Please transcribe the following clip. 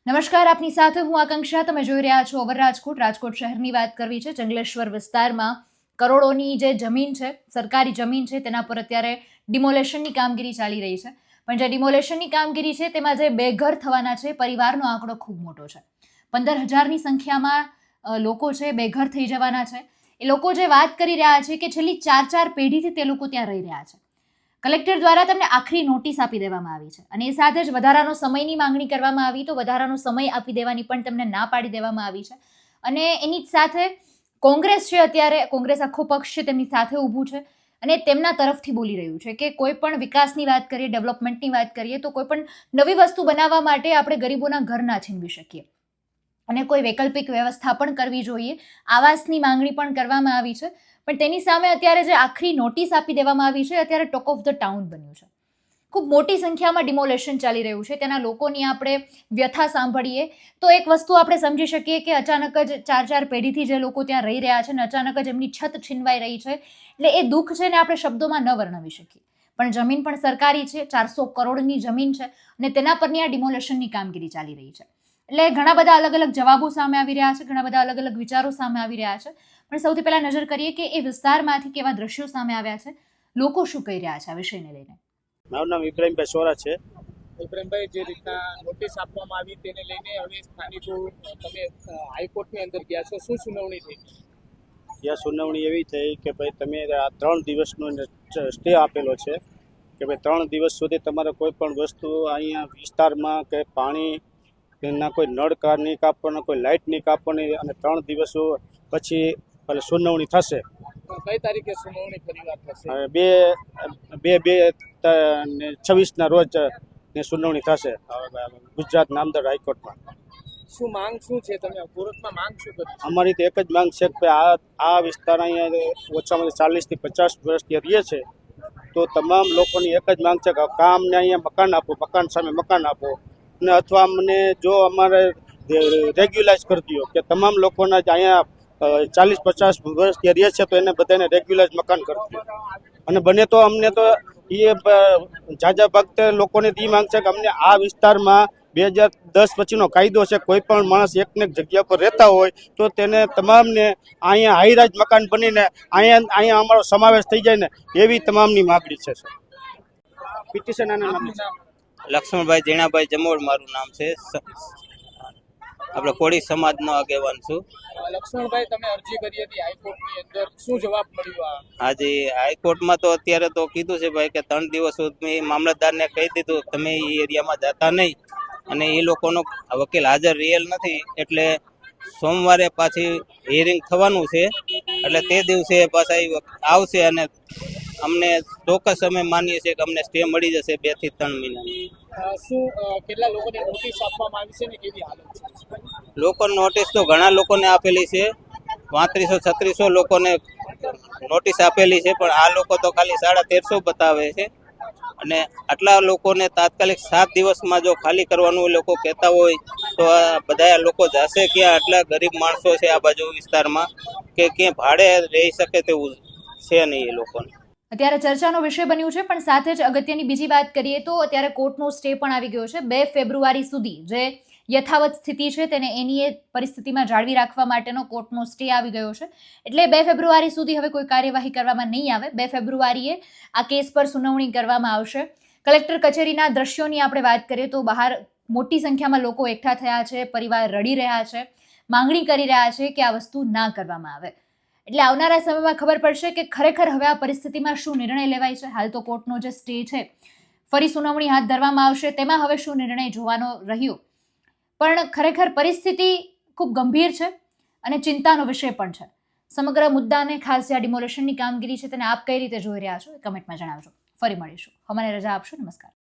નમસ્કાર, આપની સાથે હું આકાંક્ષા. તમે જોઈ રહ્યા છો ઓવર રાજકોટ. રાજકોટ શહેરની વાત કરવી છે. જંગલેશ્વર વિસ્તારમાં કરોડોની જે જમીન છે, સરકારી જમીન છે, તેના પર અત્યારે ડિમોલેશનની કામગીરી ચાલી રહી છે. પણ જે ડિમોલેશનની કામગીરી છે તેમાં જે બેઘર થવાના છે પરિવારનો આંકડો ખૂબ મોટો છે. 15,000ની સંખ્યામાં લોકો છે બેઘર થઈ જવાના છે. એ લોકો જે વાત કરી રહ્યા છે કે છેલ્લી 4 પેઢીથી તે લોકો ત્યાં રહી રહ્યા છે. કલેક્ટર દ્વારા તેમને આખરી નોટિસ આપી દેવામાં આવી છે અને એ સાથે જ વધારાનો સમયની માંગણી કરવામાં આવી તો વધારાનો સમય આપી દેવાની પણ તેમને ના પાડી દેવામાં આવી છે. અને એની જ સાથે કોંગ્રેસ છે, અત્યારે કોંગ્રેસ આખો પક્ષ છે તેમની સાથે ઊભું છે અને તેમના તરફથી બોલી રહ્યું છે કે કોઈ પણ વિકાસની વાત કરીએ, ડેવલપમેન્ટની વાત કરીએ તો કોઈ પણ નવી વસ્તુ બનાવવા માટે આપણે ગરીબોના ઘર ના છીનવી શકીએ અને કોઈ વૈકલ્પિક વ્યવસ્થા પણ કરવી જોઈએ. આવાસની માંગણી પણ કરવામાં આવી છે, પણ તેની સામે અત્યારે જે આખરી નોટિસ આપી દેવામાં આવી છે અત્યારે ટોક ઓફ ધ ટાઉન બન્યું છે. ખૂબ મોટી સંખ્યામાં ડિમોલેશન ચાલી રહ્યું છે. તેના લોકોની આપણે વ્યથા સાંભળીએ તો એક વસ્તુ આપણે સમજી શકીએ કે અચાનક જ 4 પેઢીથી જે લોકો ત્યાં રહી રહ્યા છે અને અચાનક જ એમની છત છીનવાઈ રહી છે, એટલે એ દુઃખ છે ને આપણે શબ્દોમાં ન વર્ણવી શકીએ. પણ જમીન પણ સરકારી છે, 400 કરોડની જમીન છે અને તેના પરની આ ડિમોલેશનની કામગીરી ચાલી રહી છે. એટલે ઘણા બધા અલગ અલગ જવાબો સામે આવી રહ્યા છે, ઘણા બધા અલગ અલગ વિચારો સામે આવી રહ્યા છે. પણ સૌથી પહેલા નજર કરીએ કે એ વિસ્તારમાંથી કેવા દ્રશ્યો સામે આવ્યા છે, લોકો શું કહી રહ્યા છે આ વિષયને લઈને. મારું નામ ઇબ્રાહીમભાઈ સોરા છે. ઇબ્રાહીમભાઈ, જે રીતના નોટિસ આપવામાં આવી તેને લઈને હવે સ્થાનિકો તમે હાઈકોર્ટની અંદર ગયા છો, શું સુનાવણી થઈ? ત્યાં સુનાવણી એવી થઈ કે ભાઈ તમે આ 3 દિવસનો સ્ટે આપેલો છે કે ભાઈ 3 દિવસ સુધી તમારે કોઈ પણ વસ્તુ અહીંયા વિસ્તારમાં કે પાણી કે ના કોઈ નળ નહીં કાપવાનો, કોઈ લાઇટ નહીં કાપવાની અને 3 દિવસો પછી એટલે સુનાવણી થશે. કઈ તારીખે સુનાવણી ફરીવાર થશે? 2/26ના રોજ સુનાવણી થશે ગુજરાત નામદાર હાઈકોર્ટમાં. શું માંગ શું છે? તમે કોર્ટમાં માંગ શું કરી? અમારી તો એક જ માંગ છે કે આ વિસ્તાર અહીંયા ઓછામાં 40 થી 50 વર્ષથી રહીએ છે, તો તમામ લોકોની એક જ માંગ છે કે કામને અહીંયા મકાન આપો, મકાન સામે મકાન આપો અને અથવા અમને જો અમારે રેગ્યુલાઇઝ કરી દો કે તમામ લોકોના જ અહીંયા 40-50 વર્ષથી રહીએ છે તો એને બધાને રેગ્યુલાઇઝ મકાન કરી દો. અને બને તો અમને તો એ જાજા ભક્ત લોકોને એ માંગ છે કે અમને આ વિસ્તારમાં 2010 પછીનો કાયદો છે, કોઈ પણ માણસ એકને એક જગ્યા પર રહેતા હોય તો તેને તમામને અહીંયા હાઈરાજ મકાન બનીને અહીંયા અમારો સમાવેશ થઈ જાય ને એવી તમામની માગણી છે. પિટિશન આના નામ છે લક્ષ્મણભાઈ જીણાભાઈ જમોડ મારું નામ છે. આપણે કોળી સમાજનો આગેવાન છું. લક્ષ્મણભાઈ, તમે અરજી કરી હતી હાઈકોર્ટની અંદર, શું જવાબ મળ્યો? આજે હાઈકોર્ટમાં તો અત્યારે તો કીધું છે ભાઈ કે 3 દિવસ સુધી મામલતદારને કહી દીધું તમે એ એરિયામાં જતા નહીં અને એ લોકોનો વકીલ હાજર રિયલ નથી, એટલે સોમવારે પાછી હિયરિંગ થવાનું છે. એટલે તે દિવસે પાછા આવશે અને અમને ચોક્કસ અમે માનીએ છીએ કે અમને સ્ટે મળી જશે 2 થી 3 મહિનાની. શું કેટલા લોકોને નોટિસ આપવામાં આવી છે ને કેવી હાલત છે? લોકોને નોટિસ તો ઘણા લોકોને આપેલી છે, 3500-3600 લોકોને નોટિસ આપેલી છે, પણ આ લોકો તો ખાલી 1350 બતાવે છે. અને આટલા લોકોને તાત્કાલિક 7 દિવસમાં જો ખાલી કરવાનું એ લોકો કહેતા હોય તો આ બધા લોકો જશે ક્યાં? આટલા ગરીબ માણસો છે આ બાજુ વિસ્તારમાં કે ક્યાં ભાડે રહી શકે તેવું છે નહીં એ લોકોને. અત્યારે ચર્ચાનો વિષય બન્યું છે, પણ સાથે જ અગત્યની બીજી વાત કરીએ તો અત્યારે કોર્ટનો સ્ટે પણ આવી ગયો છે. 2 ફેબ્રુઆરી સુધી જે યથાવત સ્થિતિ છે તેને એની એ પરિસ્થિતિમાં જાળવી રાખવા માટેનો કોર્ટનો સ્ટે આવી ગયો છે. એટલે 2 ફેબ્રુઆરી સુધી હવે કોઈ કાર્યવાહી કરવામાં નહીં આવે. 2 ફેબ્રુઆરીએ આ કેસ પર સુનાવણી કરવામાં આવશે. કલેક્ટર કચેરીના દ્રશ્યોની આપણે વાત કરીએ તો બહાર મોટી સંખ્યામાં લોકો એકઠા થયા છે, પરિવાર રડી રહ્યા છે, માંગણી કરી રહ્યા છે કે આ વસ્તુ ના કરવામાં આવે. એટલે આવનારા સમયમાં ખબર પડશે કે ખરેખર હવે આ પરિસ્થિતિમાં શું નિર્ણય લેવાય છે. હાલ તો કોર્ટનો જે સ્ટે છે, ફરી સુનાવણી હાથ ધરવામાં આવશે, તેમાં હવે શું નિર્ણય જોવાનો રહ્યો. પણ ખરેખર પરિસ્થિતિ ખૂબ ગંભીર છે અને ચિંતાનો વિષય પણ છે. સમગ્ર મુદ્દાને ખાસ જે આ ડિમોલેશનની કામગીરી છે તેને આપ કઈ રીતે જોઈ રહ્યા છો એ કમેન્ટમાં જણાવજો. ફરી મળીશું. મને રજા આપશો. નમસ્કાર.